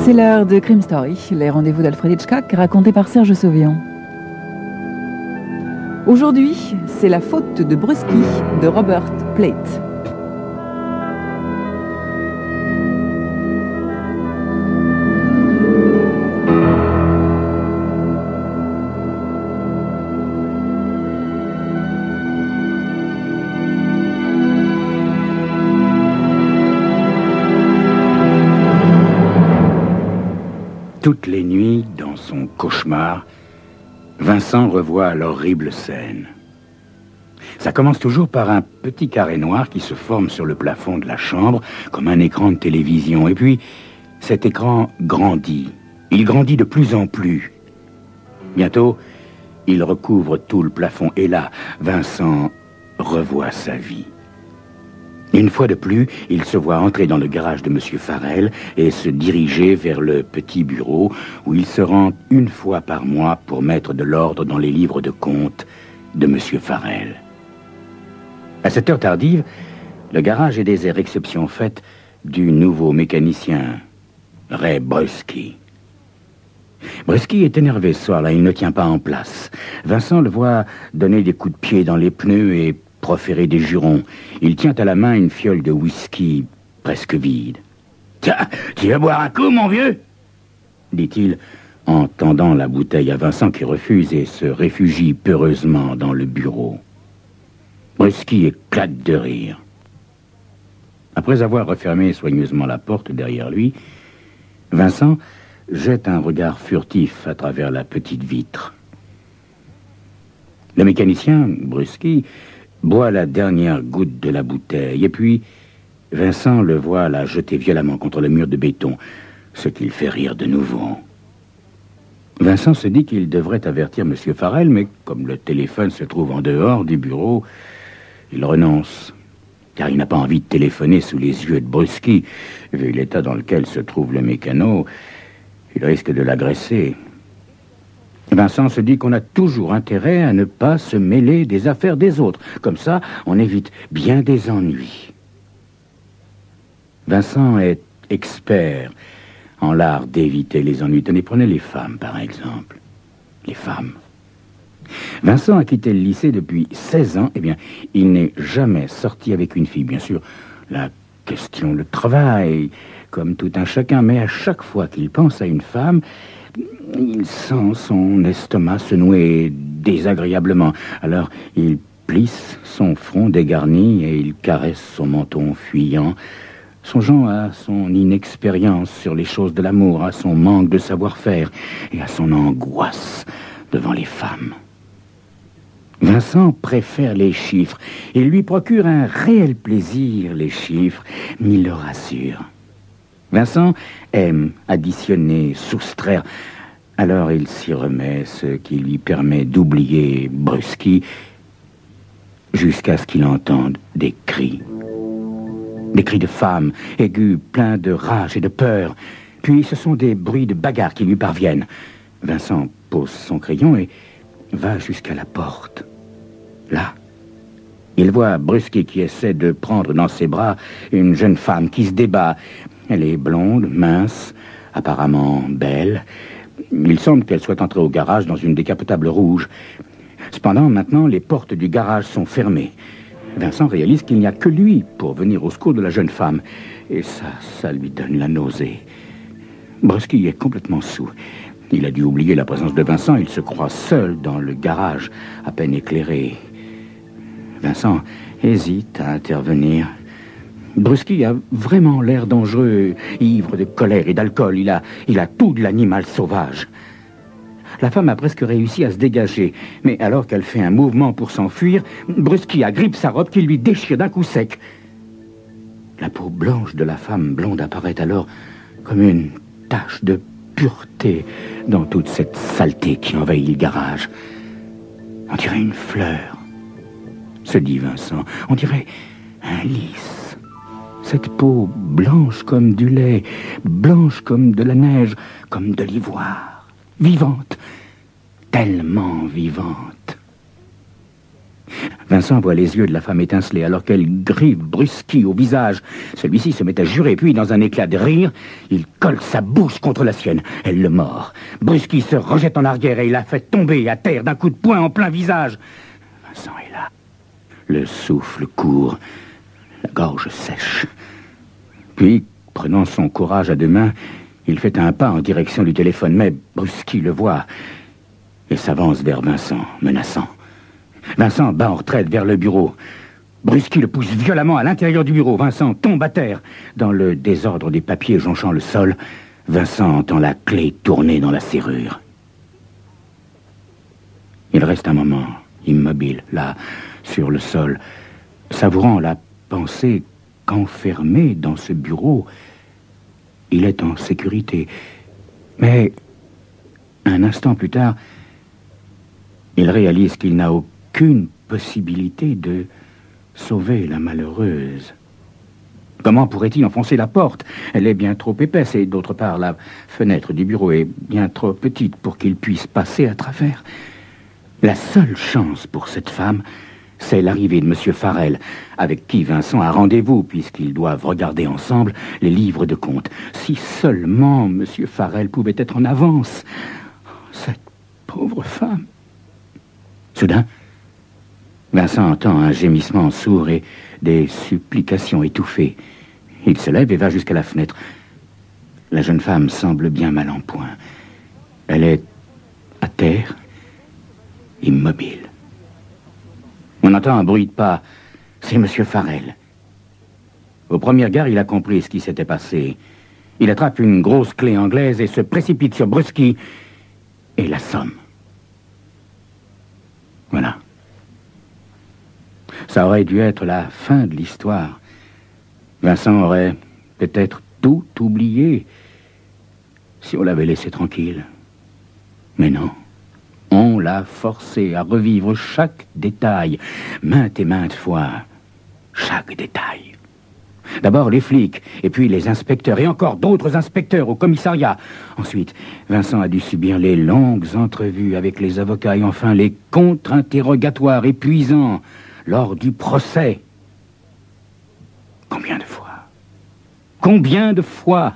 C'est l'heure de Crime Story, les rendez-vous d'Alfred Hitchcock racontés par Serge Sauvian. Aujourd'hui, c'est la faute de Brusky de Robert Plate. Toutes les nuits, dans son cauchemar, Vincent revoit l'horrible scène. Ça commence toujours par un petit carré noir qui se forme sur le plafond de la chambre, comme un écran de télévision. Et puis, cet écran grandit. Il grandit de plus en plus. Bientôt, il recouvre tout le plafond. Et là, Vincent revoit sa vie. Une fois de plus, il se voit entrer dans le garage de M. Farrell et se diriger vers le petit bureau où il se rend une fois par mois pour mettre de l'ordre dans les livres de comptes de M. Farrell. À cette heure tardive, le garage est désert, exception faite du nouveau mécanicien, Ray Brusky. Brusky est énervé ce soir-là, il ne tient pas en place. Vincent le voit donner des coups de pied dans les pneus et proférer des jurons. Il tient à la main une fiole de whisky presque vide. « Tiens, tu veux boire un coup, mon vieux ?» dit-il en tendant la bouteille à Vincent qui refuse et se réfugie peureusement dans le bureau. Brusky éclate de rire. Après avoir refermé soigneusement la porte derrière lui, Vincent jette un regard furtif à travers la petite vitre. Le mécanicien, Brusky, boit la dernière goutte de la bouteille, et puis Vincent le voit la jeter violemment contre le mur de béton, ce qui le fait rire de nouveau. Vincent se dit qu'il devrait avertir M. Farrell, mais comme le téléphone se trouve en dehors du bureau, il renonce, car il n'a pas envie de téléphoner sous les yeux de Brusky. Vu l'état dans lequel se trouve le mécano, il risque de l'agresser. Vincent se dit qu'on a toujours intérêt à ne pas se mêler des affaires des autres. Comme ça, on évite bien des ennuis. Vincent est expert en l'art d'éviter les ennuis. Tenez, prenez les femmes, par exemple. Les femmes. Vincent a quitté le lycée depuis 16 ans. Eh bien, il n'est jamais sorti avec une fille. Bien sûr, la question le travail, comme tout un chacun. Mais à chaque fois qu'il pense à une femme, il sent son estomac se nouer désagréablement. Alors, il plisse son front dégarni et il caresse son menton fuyant, songeant à son inexpérience sur les choses de l'amour, à son manque de savoir-faire et à son angoisse devant les femmes. Vincent préfère les chiffres et lui procure un réel plaisir, les chiffres, il le rassure. Vincent aime additionner, soustraire. Alors il s'y remet, ce qui lui permet d'oublier Brusky jusqu'à ce qu'il entende des cris. Des cris de femmes, aigus, pleins de rage et de peur. Puis ce sont des bruits de bagarre qui lui parviennent. Vincent pose son crayon et va jusqu'à la porte. Là, il voit Brusky qui essaie de prendre dans ses bras une jeune femme qui se débat. Elle est blonde, mince, apparemment belle. Il semble qu'elle soit entrée au garage dans une décapotable rouge. Cependant, maintenant, les portes du garage sont fermées. Vincent réalise qu'il n'y a que lui pour venir au secours de la jeune femme. Et ça lui donne la nausée. Brusky est complètement saoul. Il a dû oublier la présence de Vincent. Il se croit seul dans le garage, à peine éclairé. Vincent hésite à intervenir. Brusky a vraiment l'air dangereux, ivre de colère et d'alcool. Il a tout de l'animal sauvage. La femme a presque réussi à se dégager, mais alors qu'elle fait un mouvement pour s'enfuir, Brusky agrippe sa robe qui lui déchire d'un coup sec. La peau blanche de la femme blonde apparaît alors comme une tache de pureté dans toute cette saleté qui envahit le garage. On dirait une fleur, se dit Vincent. On dirait un lys. Cette peau blanche comme du lait, blanche comme de la neige, comme de l'ivoire, vivante, tellement vivante. Vincent voit les yeux de la femme étinceler alors qu'elle grive Brusky au visage. Celui-ci se met à jurer, puis, dans un éclat de rire, il colle sa bouche contre la sienne. Elle le mord. Brusky se rejette en arrière et la fait tomber à terre d'un coup de poing en plein visage. Vincent est là. Le souffle court, la gorge sèche. Puis, prenant son courage à deux mains, il fait un pas en direction du téléphone, mais Brusky le voit et s'avance vers Vincent, menaçant. Vincent bat en retraite vers le bureau. Brusky le pousse violemment à l'intérieur du bureau. Vincent tombe à terre. Dans le désordre des papiers jonchant le sol, Vincent entend la clé tourner dans la serrure. Il reste un moment, immobile, là, sur le sol, savourant la pensée qu'enfermé dans ce bureau, il est en sécurité. Mais, un instant plus tard, il réalise qu'il n'a aucune possibilité de sauver la malheureuse. Comment pourrait-il enfoncer la porte? Elle est bien trop épaisse et, d'autre part, la fenêtre du bureau est bien trop petite pour qu'il puisse passer à travers. La seule chance pour cette femme, c'est l'arrivée de M. Farrell, avec qui Vincent a rendez-vous, puisqu'ils doivent regarder ensemble les livres de comptes. Si seulement M. Farrell pouvait être en avance. Cette pauvre femme. Soudain, Vincent entend un gémissement sourd et des supplications étouffées. Il se lève et va jusqu'à la fenêtre. La jeune femme semble bien mal en point. Elle est à terre, immobile. On entend un bruit de pas. C'est M. Farrell. Au premier regard, il a compris ce qui s'était passé. Il attrape une grosse clé anglaise et se précipite sur Brusky et l'assomme. Voilà. Ça aurait dû être la fin de l'histoire. Vincent aurait peut-être tout oublié si on l'avait laissé tranquille. Mais non. On l'a forcé à revivre chaque détail, maintes et maintes fois. Chaque détail. D'abord les flics, et puis les inspecteurs, et encore d'autres inspecteurs au commissariat. Ensuite, Vincent a dû subir les longues entrevues avec les avocats, et enfin les contre-interrogatoires épuisants lors du procès. Combien de fois? Combien de fois?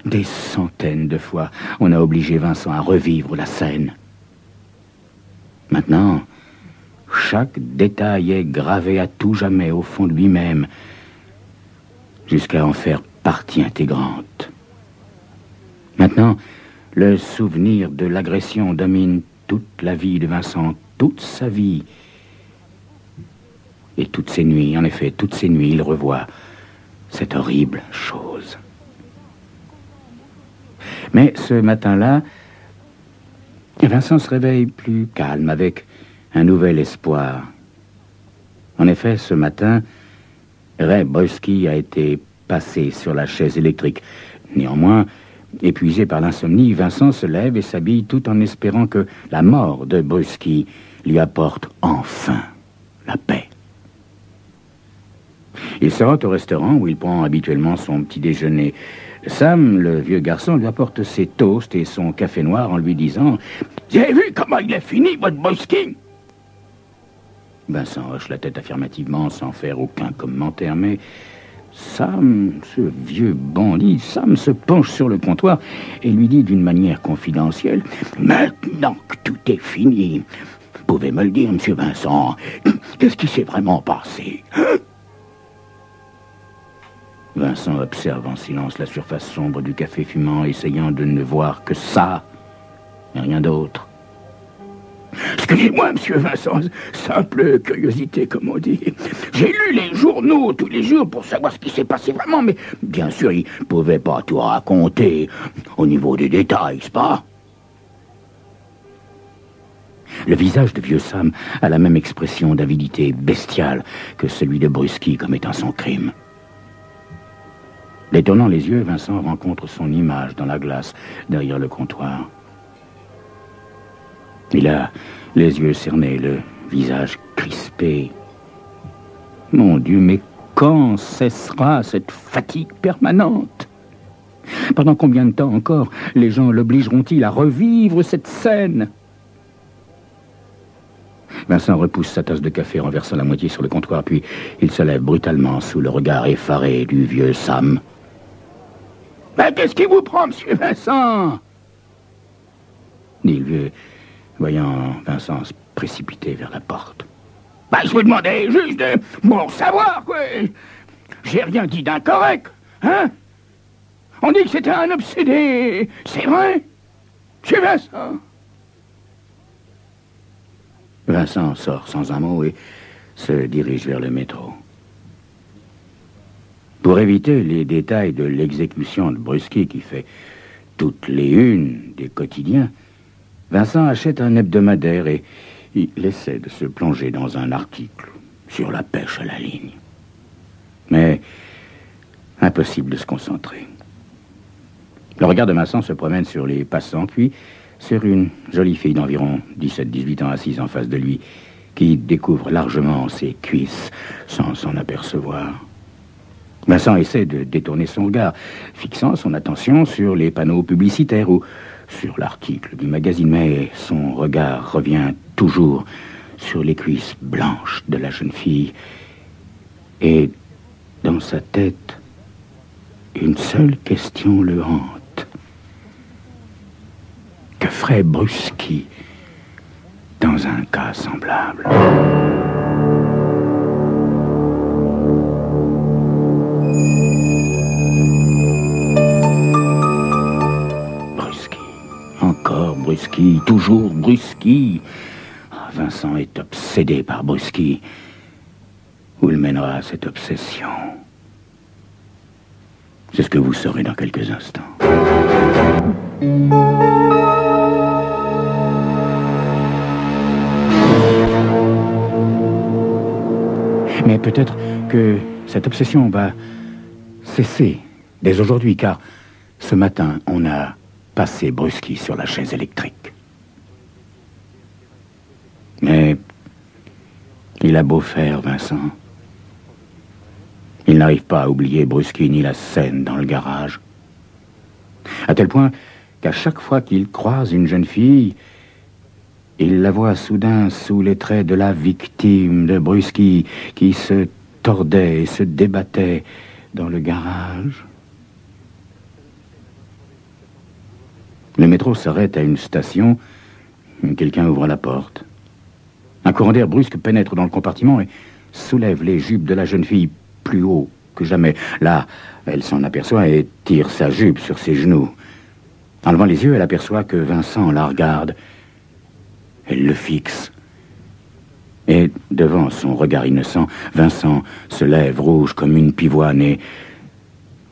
Des centaines de fois, on a obligé Vincent à revivre la scène. Maintenant, chaque détail est gravé à tout jamais au fond de lui-même, jusqu'à en faire partie intégrante. Maintenant, le souvenir de l'agression domine toute la vie de Vincent, toute sa vie. Et toutes ces nuits, en effet, toutes ces nuits, il revoit cette horrible chose. Mais ce matin-là, Vincent se réveille plus calme, avec un nouvel espoir. En effet, ce matin, Ray Brusky a été passé sur la chaise électrique. Néanmoins, épuisé par l'insomnie, Vincent se lève et s'habille tout en espérant que la mort de Brusky lui apporte enfin la paix. Il se rend au restaurant où il prend habituellement son petit déjeuner. Sam, le vieux garçon, lui apporte ses toasts et son café noir en lui disant « Vous avez vu comment il est fini, votre Brusky ?» Vincent hoche la tête affirmativement sans faire aucun commentaire, mais Sam, ce vieux bandit, Sam se penche sur le comptoir et lui dit d'une manière confidentielle « Maintenant que tout est fini, vous pouvez me le dire, monsieur Vincent, qu'est-ce qui s'est vraiment passé, hein ?» Vincent observe en silence la surface sombre du café fumant, essayant de ne voir que ça, et rien d'autre. Excusez-moi, monsieur Vincent, simple curiosité, comme on dit. J'ai lu les journaux tous les jours pour savoir ce qui s'est passé vraiment, mais bien sûr, il ne pouvait pas tout raconter au niveau des détails, n'est-ce pas? Le visage de vieux Sam a la même expression d'avidité bestiale que celui de Brusky commettant son crime. Détournant les yeux, Vincent rencontre son image dans la glace, derrière le comptoir. Il a les yeux cernés, le visage crispé. Mon Dieu, mais quand cessera cette fatigue permanente? Pendant combien de temps encore les gens l'obligeront-ils à revivre cette scène? Vincent repousse sa tasse de café, renversant la moitié sur le comptoir, puis il se lève brutalement sous le regard effaré du vieux Sam. « Mais qu'est-ce qui vous prend, monsieur Vincent ?» dit le vieux, voyant Vincent se précipiter vers la porte. « Je vous demandais juste de... Bon, savoir, quoi. J'ai rien dit d'incorrect, hein? On dit que c'était un obsédé, c'est vrai? Monsieur Vincent ?» Vincent sort sans un mot et se dirige vers le métro. Pour éviter les détails de l'exécution de Brusky qui fait toutes les unes des quotidiens, Vincent achète un hebdomadaire et il essaie de se plonger dans un article sur la pêche à la ligne. Mais impossible de se concentrer. Le regard de Vincent se promène sur les passants, puis sur une jolie fille d'environ 17-18 ans assise en face de lui, qui découvre largement ses cuisses sans s'en apercevoir. Vincent essaie de détourner son regard, fixant son attention sur les panneaux publicitaires ou sur l'article du magazine, mais son regard revient toujours sur les cuisses blanches de la jeune fille. Et dans sa tête, une seule question le hante. Que ferait Brusky dans un cas semblable? Brusky, encore Brusky, toujours Brusky. Vincent est obsédé par Brusky. Où le mènera cette obsession? C'est ce que vous saurez dans quelques instants. Mais peut-être que cette obsession va cesser dès aujourd'hui, car ce matin, on a passé Brusky sur la chaise électrique. Mais il a beau faire, Vincent. Il n'arrive pas à oublier Brusky ni la scène dans le garage. À tel point qu'à chaque fois qu'il croise une jeune fille, il la voit soudain sous les traits de la victime de Brusky qui se tordait et se débattait dans le garage. Le métro s'arrête à une station. Quelqu'un ouvre la porte. Un courant d'air brusque pénètre dans le compartiment et soulève les jupes de la jeune fille plus haut que jamais. Là, elle s'en aperçoit et tire sa jupe sur ses genoux. En levant les yeux, elle aperçoit que Vincent la regarde. Elle le fixe. Et devant son regard innocent, Vincent se lève rouge comme une pivoine et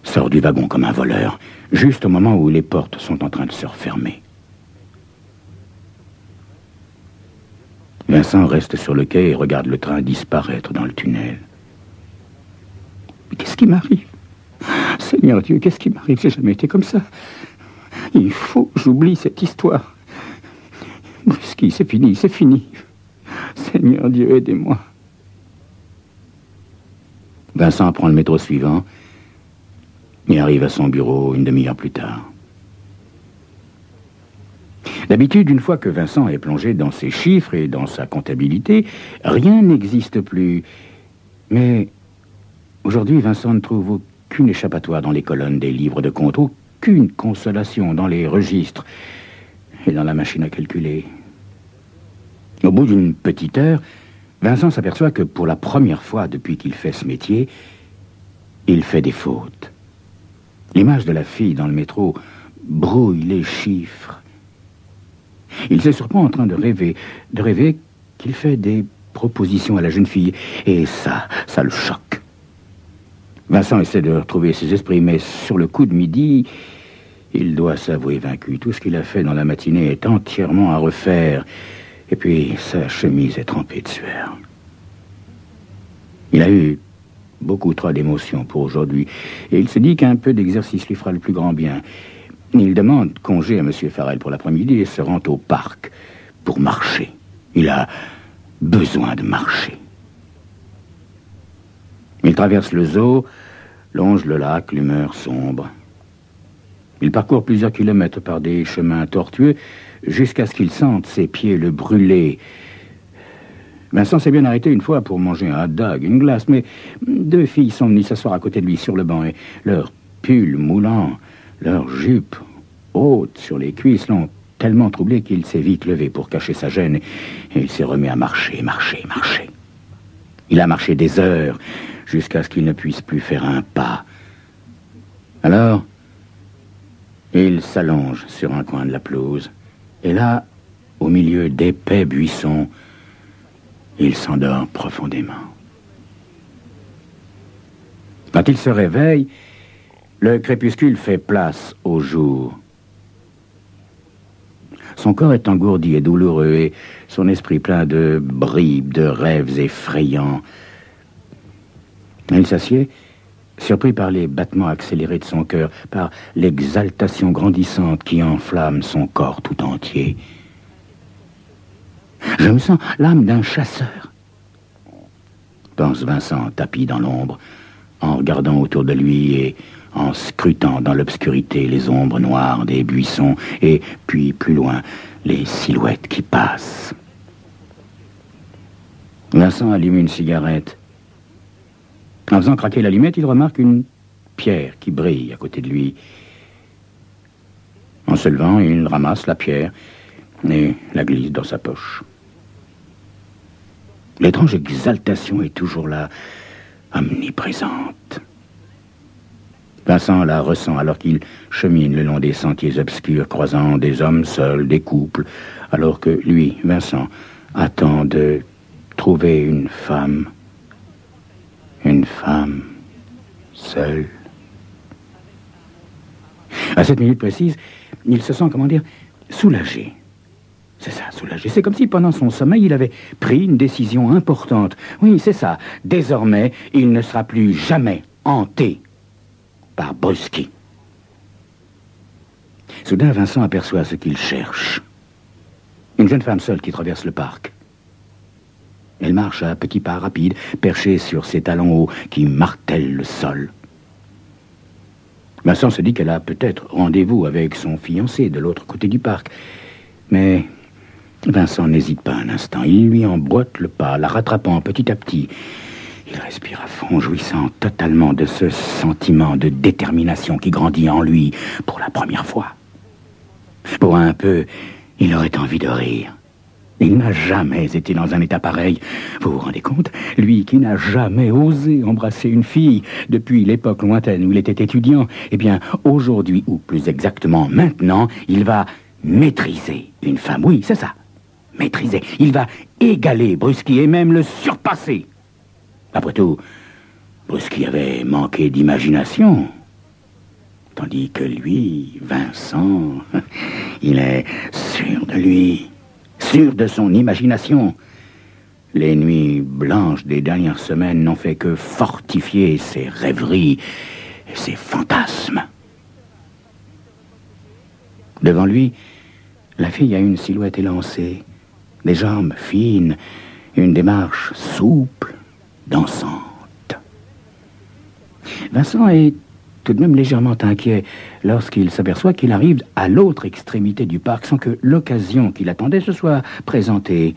sort du wagon comme un voleur, juste au moment où les portes sont en train de se refermer. Vincent reste sur le quai et regarde le train disparaître dans le tunnel. Qu'est-ce qui m'arrive? Seigneur Dieu, qu'est-ce qui m'arrive? J'ai jamais été comme ça. Il faut que j'oublie cette histoire. Brusky, c'est fini, c'est fini. Seigneur Dieu, aidez-moi. Vincent prend le métro suivant et arrive à son bureau une demi-heure plus tard. D'habitude, une fois que Vincent est plongé dans ses chiffres et dans sa comptabilité, rien n'existe plus. Mais aujourd'hui, Vincent ne trouve aucune échappatoire dans les colonnes des livres de compte, aucune consolation dans les registres et dans la machine à calculer. Au bout d'une petite heure, Vincent s'aperçoit que pour la première fois depuis qu'il fait ce métier, il fait des fautes. L'image de la fille dans le métro brouille les chiffres. Il se surprend en train de rêver qu'il fait des propositions à la jeune fille, et ça le choque. Vincent essaie de retrouver ses esprits, mais sur le coup de midi, il doit s'avouer vaincu. Tout ce qu'il a fait dans la matinée est entièrement à refaire, et puis sa chemise est trempée de sueur. Il a eu beaucoup trop d'émotions pour aujourd'hui, et il se dit qu'un peu d'exercice lui fera le plus grand bien. Il demande congé à M. Farrell pour l'après-midi et se rend au parc pour marcher. Il a besoin de marcher. Il traverse le zoo, longe le lac, l'humeur sombre. Il parcourt plusieurs kilomètres par des chemins tortueux jusqu'à ce qu'il sente ses pieds le brûler Vincent s'est bien arrêté une fois pour manger un hot dog, une glace, mais 2 filles sont venues s'asseoir à côté de lui sur le banc et leur pull moulant, leur jupe haute sur les cuisses l'ont tellement troublé qu'il s'est vite levé pour cacher sa gêne et il s'est remis à marcher. Il a marché des heures jusqu'à ce qu'il ne puisse plus faire un pas. Alors, il s'allonge sur un coin de la pelouse et là, au milieu d'épais buissons, il s'endort profondément. Quand il se réveille, le crépuscule fait place au jour. Son corps est engourdi et douloureux et son esprit plein de bribes, de rêves effrayants. Il s'assied, surpris par les battements accélérés de son cœur, par l'exaltation grandissante qui enflamme son corps tout entier. Je me sens l'âme d'un chasseur, pense Vincent, tapi dans l'ombre, en regardant autour de lui et en scrutant dans l'obscurité les ombres noires des buissons et puis plus loin les silhouettes qui passent. Vincent allume une cigarette. En faisant craquer l'allumette, il remarque une pierre qui brille à côté de lui. En se levant, il ramasse la pierre et la glisse dans sa poche. L'étrange exaltation est toujours là, omniprésente. Vincent la ressent alors qu'il chemine le long des sentiers obscurs, croisant des hommes seuls, des couples, alors que lui, Vincent, attend de trouver une femme seule. À cette minute précise, il se sent, soulagé. C'est ça, soulagé. C'est comme si pendant son sommeil, il avait pris une décision importante. Oui, c'est ça. Désormais, il ne sera plus jamais hanté par Brusky. Soudain, Vincent aperçoit ce qu'il cherche. Une jeune femme seule qui traverse le parc. Elle marche à petits pas rapides, perchée sur ses talons hauts qui martèlent le sol. Vincent se dit qu'elle a peut-être rendez-vous avec son fiancé de l'autre côté du parc. Mais Vincent n'hésite pas un instant. Il lui emboîte le pas, la rattrapant petit à petit. Il respire à fond, jouissant totalement de ce sentiment de détermination qui grandit en lui pour la première fois. Pour un peu, il aurait envie de rire. Il n'a jamais été dans un état pareil. Vous vous rendez compte? Lui qui n'a jamais osé embrasser une fille depuis l'époque lointaine où il était étudiant, eh bien, aujourd'hui, ou plus exactement maintenant, il va maîtriser une femme. Oui, c'est ça. Maîtriser. Il va égaler Brusky et même le surpasser. Après tout, Brusky avait manqué d'imagination. Tandis que lui, Vincent, il est sûr de lui. Sûr de son imagination. Les nuits blanches des dernières semaines n'ont fait que fortifier ses rêveries et ses fantasmes. Devant lui, la fille a une silhouette élancée, des jambes fines, une démarche souple, dansante. Vincent est tout de même légèrement inquiet lorsqu'il s'aperçoit qu'il arrive à l'autre extrémité du parc sans que l'occasion qu'il attendait se soit présentée.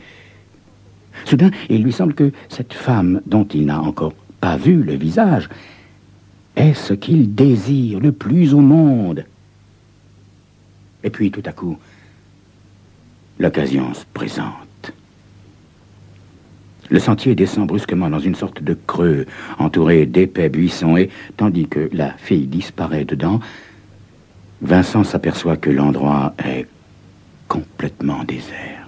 Soudain, il lui semble que cette femme, dont il n'a encore pas vu le visage, est ce qu'il désire le plus au monde. Et puis, tout à coup, l'occasion se présente. Le sentier descend brusquement dans une sorte de creux, entouré d'épais buissons, et, tandis que la fille disparaît dedans, Vincent s'aperçoit que l'endroit est complètement désert.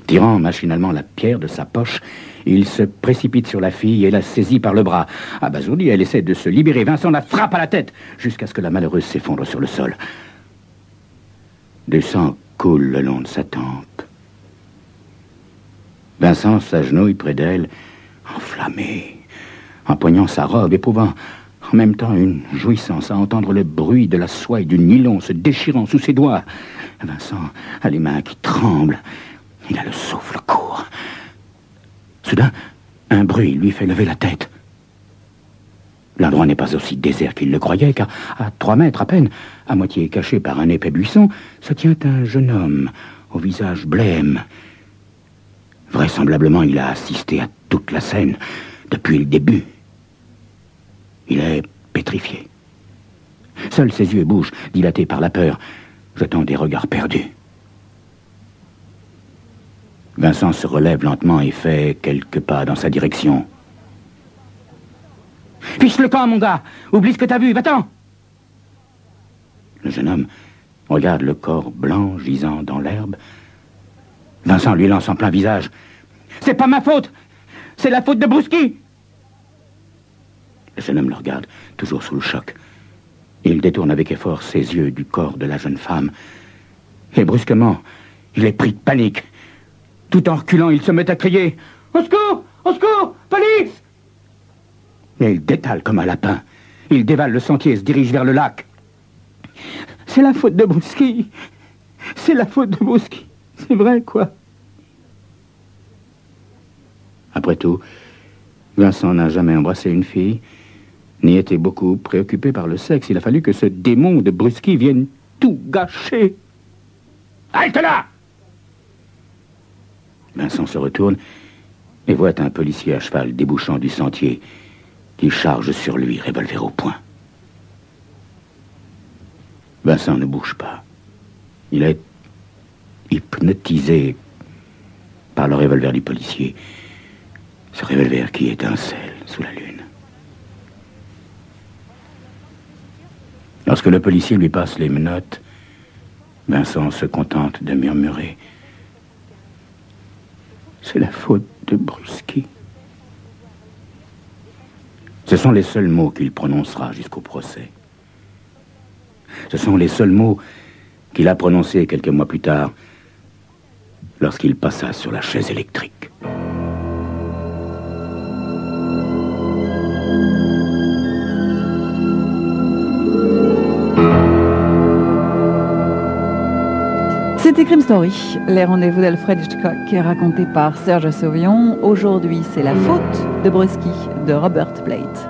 Tirant machinalement la pierre de sa poche, il se précipite sur la fille et la saisit par le bras. Abasourdie, elle essaie de se libérer. Vincent la frappe à la tête, jusqu'à ce que la malheureuse s'effondre sur le sol. Du sang coule le long de sa tempe. Vincent s'agenouille près d'elle, enflammé, empoignant sa robe, éprouvant en même temps une jouissance à entendre le bruit de la soie et du nylon se déchirant sous ses doigts. Vincent a les mains qui tremblent. Il a le souffle court. Soudain, un bruit lui fait lever la tête. L'endroit n'est pas aussi désert qu'il le croyait, car à 3 mètres à peine, à moitié caché par un épais buisson, se tient un jeune homme au visage blême. Vraisemblablement, il a assisté à toute la scène, depuis le début. Il est pétrifié. Seuls ses yeux bougent, dilatés par la peur, jetant des regards perdus. Vincent se relève lentement et fait quelques pas dans sa direction. « Fiche le camp, mon gars! Oublie ce que t'as vu, va-t'en !» Le jeune homme regarde le corps blanc gisant dans l'herbe. Vincent lui lance en plein visage. « C'est pas ma faute! C'est la faute de Brusky !» Le jeune homme le regarde, toujours sous le choc. Il détourne avec effort ses yeux du corps de la jeune femme. Et brusquement, il est pris de panique. Tout en reculant, il se met à crier « Au secours! Au secours! Police !» Et il détale comme un lapin. Il dévale le sentier et se dirige vers le lac. « C'est la faute de Brusky. C'est la faute de Brusky. C'est vrai, quoi. » Après tout, Vincent n'a jamais embrassé une fille, ni été beaucoup préoccupé par le sexe. Il a fallu que ce démon de Brusky vienne tout gâcher. « Halte là !» Vincent se retourne et voit un policier à cheval débouchant du sentier qui charge sur lui, revolver au poing. Vincent ne bouge pas. Il est hypnotisé par le revolver du policier. Ce revolver qui étincelle sous la lune. Lorsque le policier lui passe les menottes, Vincent se contente de murmurer « C'est la faute de Brusky. » Ce sont les seuls mots qu'il prononcera jusqu'au procès. Ce sont les seuls mots qu'il a prononcés quelques mois plus tard, lorsqu'il passa sur la chaise électrique. C'était Crime Story, les rendez-vous d'Alfred Hitchcock, racontés par Serge Sauvion. Aujourd'hui, c'est La faute de Brusky de Robert Plate.